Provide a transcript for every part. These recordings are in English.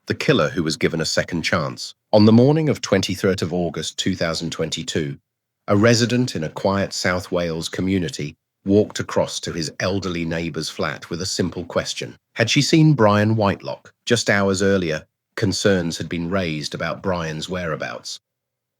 the killer who was given a second chance. On the morning of 23rd of August 2022, a resident in a quiet South Wales community walked across to his elderly neighbour's flat with a simple question. Had she seen Brian Whitelock? Just hours earlier, concerns had been raised about Brian's whereabouts.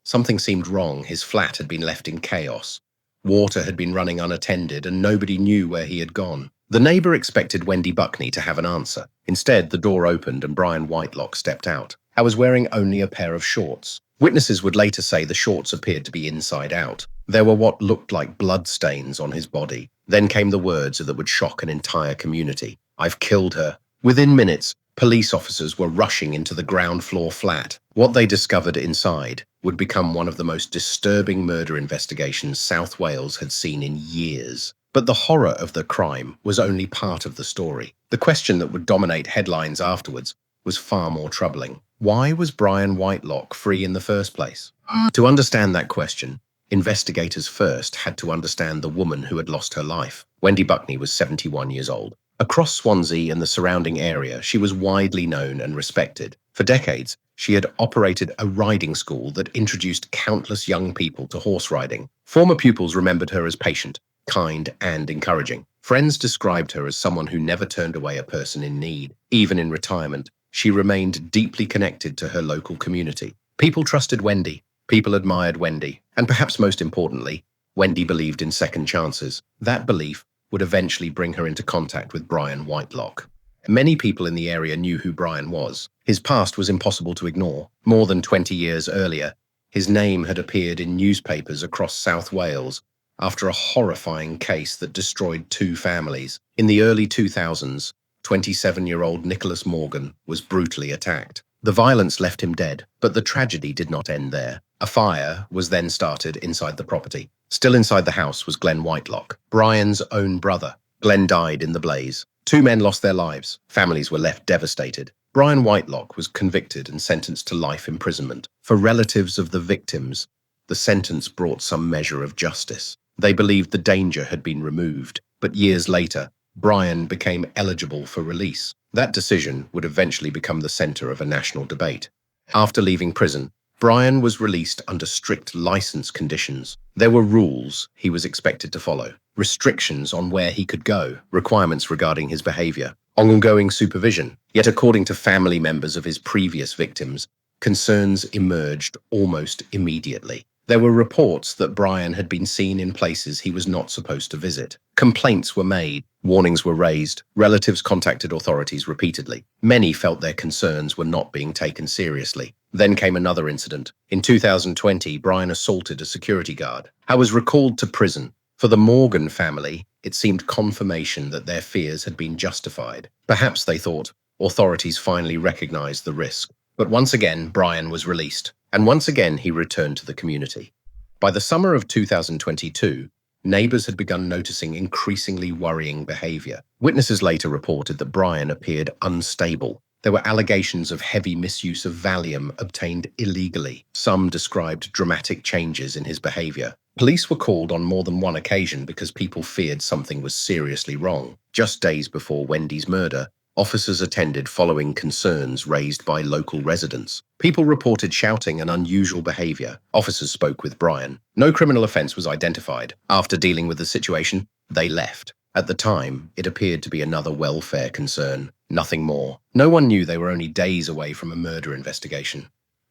Something seemed wrong. His flat had been left in chaos. Water had been running unattended and nobody knew where he had gone. The neighbour expected Wendy Buckney to have an answer. Instead, the door opened and Brian Whitelock stepped out. I was wearing only a pair of shorts. Witnesses would later say the shorts appeared to be inside out. There were what looked like blood stains on his body. Then came the words that would shock an entire community. "I've killed her." Within minutes, police officers were rushing into the ground floor flat. What they discovered inside would become one of the most disturbing murder investigations South Wales had seen in years. But the horror of the crime was only part of the story. The question that would dominate headlines afterwards was far more troubling. Why was Brian Whitelock free in the first place? To understand that question, investigators first had to understand the woman who had lost her life. Wendy Buckney was 71 years old. Across Swansea and the surrounding area, she was widely known and respected. For decades, she had operated a riding school that introduced countless young people to horse riding. Former pupils remembered her as patient, kind, and encouraging. Friends described her as someone who never turned away a person in need. Even in retirement, she remained deeply connected to her local community. People trusted Wendy. People admired Wendy. And perhaps most importantly, Wendy believed in second chances. That belief would eventually bring her into contact with Brian Whitelock. Many people in the area knew who Brian was. His past was impossible to ignore. More than 20 years earlier, his name had appeared in newspapers across South Wales after a horrifying case that destroyed two families. In the early 2000s, 27-year-old Nicholas Morgan was brutally attacked. The violence left him dead, but the tragedy did not end there. A fire was then started inside the property. Still inside the house was Glenn Whitelock, Brian's own brother. Glenn died in the blaze. Two men lost their lives. Families were left devastated. Brian Whitelock was convicted and sentenced to life imprisonment. For relatives of the victims, the sentence brought some measure of justice. They believed the danger had been removed, but years later, Brian became eligible for release. That decision would eventually become the center of a national debate. After leaving prison, Brian was released under strict license conditions. There were rules he was expected to follow, restrictions on where he could go, requirements regarding his behavior, ongoing supervision. Yet according to family members of his previous victims, concerns emerged almost immediately. There were reports that Brian had been seen in places he was not supposed to visit. Complaints were made, warnings were raised, relatives contacted authorities repeatedly. Many felt their concerns were not being taken seriously. Then came another incident. In 2020, Brian assaulted a security guard. I was recalled to prison. For the Morgan family, it seemed confirmation that their fears had been justified. Perhaps, they thought, authorities finally recognized the risk. But once again, Brian was released. And once again, he returned to the community. By the summer of 2022, neighbors had begun noticing increasingly worrying behavior. Witnesses later reported that Brian appeared unstable. There were allegations of heavy misuse of Valium obtained illegally. Some described dramatic changes in his behavior. Police were called on more than one occasion because people feared something was seriously wrong. Just days before Wendy's murder, officers attended following concerns raised by local residents. People reported shouting and unusual behavior. Officers spoke with Brian. No criminal offense was identified. After dealing with the situation, they left. At the time, it appeared to be another welfare concern, nothing more. No one knew they were only days away from a murder investigation.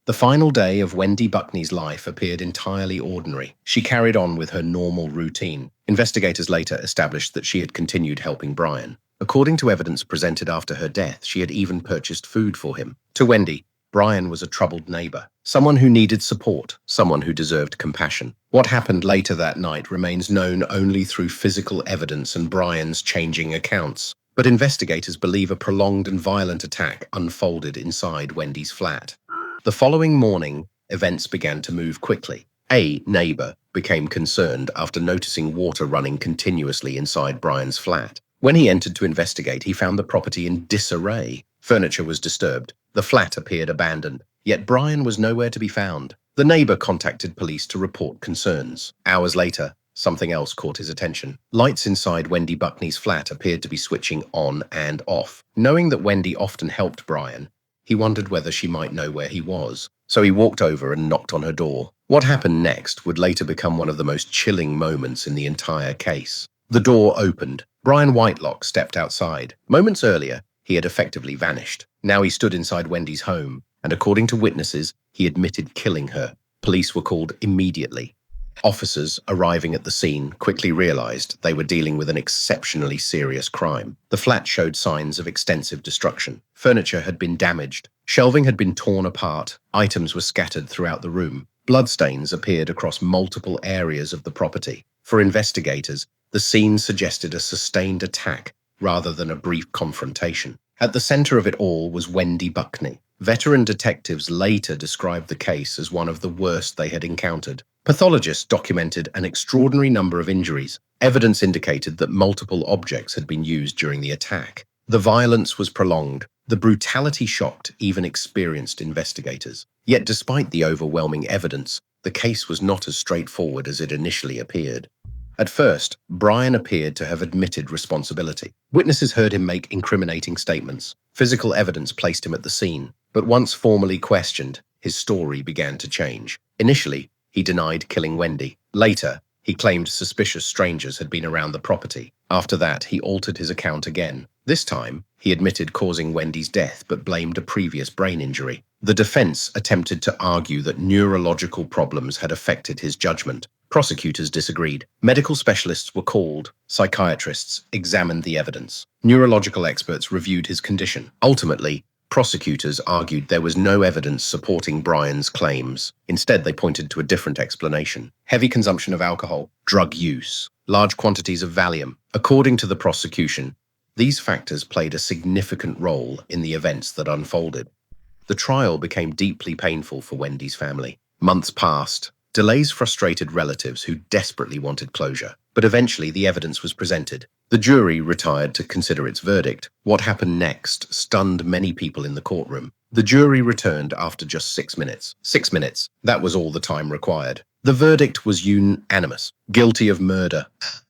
The final day of Wendy Buckney's life appeared entirely ordinary. She carried on with her normal routine. Investigators later established that she had continued helping Brian. According to evidence presented after her death, she had even purchased food for him. To Wendy, Brian was a troubled neighbor, someone who needed support, someone who deserved compassion. What happened later that night remains known only through physical evidence and Brian's changing accounts. But investigators believe a prolonged and violent attack unfolded inside Wendy's flat. The following morning, events began to move quickly. A neighbor became concerned after noticing water running continuously inside Brian's flat. When he entered to investigate, he found the property in disarray. Furniture was disturbed. The flat appeared abandoned. Yet Brian was nowhere to be found. The neighbor contacted police to report concerns. Hours later, something else caught his attention. Lights inside Wendy Buckney's flat appeared to be switching on and off. Knowing that Wendy often helped Brian, He wondered whether she might know where he was. So he walked over and knocked on her door. What happened next would later become one of the most chilling moments in the entire case. The door opened. Brian Whitelock stepped outside. Moments earlier, he had effectively vanished. Now he stood inside Wendy's home, and according to witnesses, he admitted killing her. Police were called immediately. Officers arriving at the scene quickly realized they were dealing with an exceptionally serious crime. The flat showed signs of extensive destruction. Furniture had been damaged. Shelving had been torn apart. Items were scattered throughout the room. Bloodstains appeared across multiple areas of the property. For investigators, the scene suggested a sustained attack rather than a brief confrontation. At the center of it all was Wendy Buckney. Veteran detectives later described the case as one of the worst they had encountered. Pathologists documented an extraordinary number of injuries. Evidence indicated that multiple objects had been used during the attack. The violence was prolonged. The brutality shocked even experienced investigators. Yet despite the overwhelming evidence, the case was not as straightforward as it initially appeared. At first, Brian appeared to have admitted responsibility. Witnesses heard him make incriminating statements. Physical evidence placed him at the scene. But once formally questioned, his story began to change. Initially, he denied killing Wendy. Later, he claimed suspicious strangers had been around the property. After that, he altered his account again. This time, he admitted causing Wendy's death but blamed a previous brain injury. The defense attempted to argue that neurological problems had affected his judgment. Prosecutors disagreed. Medical specialists were called. Psychiatrists examined the evidence. Neurological experts reviewed his condition. Ultimately, prosecutors argued there was no evidence supporting Brian's claims. Instead, they pointed to a different explanation. Heavy consumption of alcohol, drug use, large quantities of Valium. According to the prosecution, these factors played a significant role in the events that unfolded. The trial became deeply painful for Wendy's family. Months passed. Delays frustrated relatives who desperately wanted closure. But eventually, the evidence was presented. The jury retired to consider its verdict. What happened next stunned many people in the courtroom. The jury returned after just 6 minutes. 6 minutes. That was all the time required. The verdict was unanimous. Guilty of murder.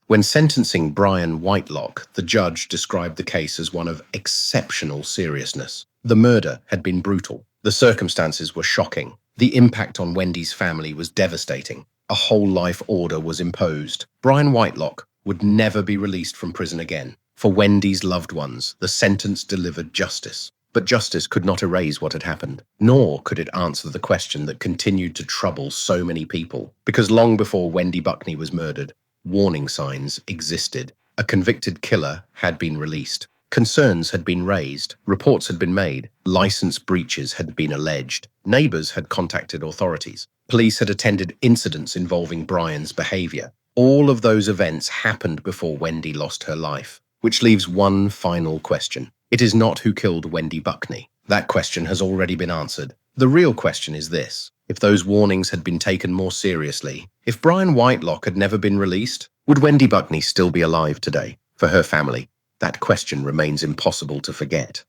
When sentencing Brian Whitelock, the judge described the case as one of exceptional seriousness. The murder had been brutal. The circumstances were shocking. The impact on Wendy's family was devastating. A whole life order was imposed. Brian Whitelock would never be released from prison again. For Wendy's loved ones, the sentence delivered justice. But justice could not erase what had happened, nor could it answer the question that continued to trouble so many people. Because long before Wendy Buckney was murdered, warning signs existed. A convicted killer had been released. Concerns had been raised. Reports had been made. License breaches had been alleged. Neighbors had contacted authorities. Police had attended incidents involving Brian's behavior. All of those events happened before Wendy lost her life, which leaves one final question. It is not who killed Wendy Buckney. That question has already been answered. The real question is this. If those warnings had been taken more seriously, if Brian Whitelock had never been released, would Wendy Buckney still be alive today? For her family, that question remains impossible to forget.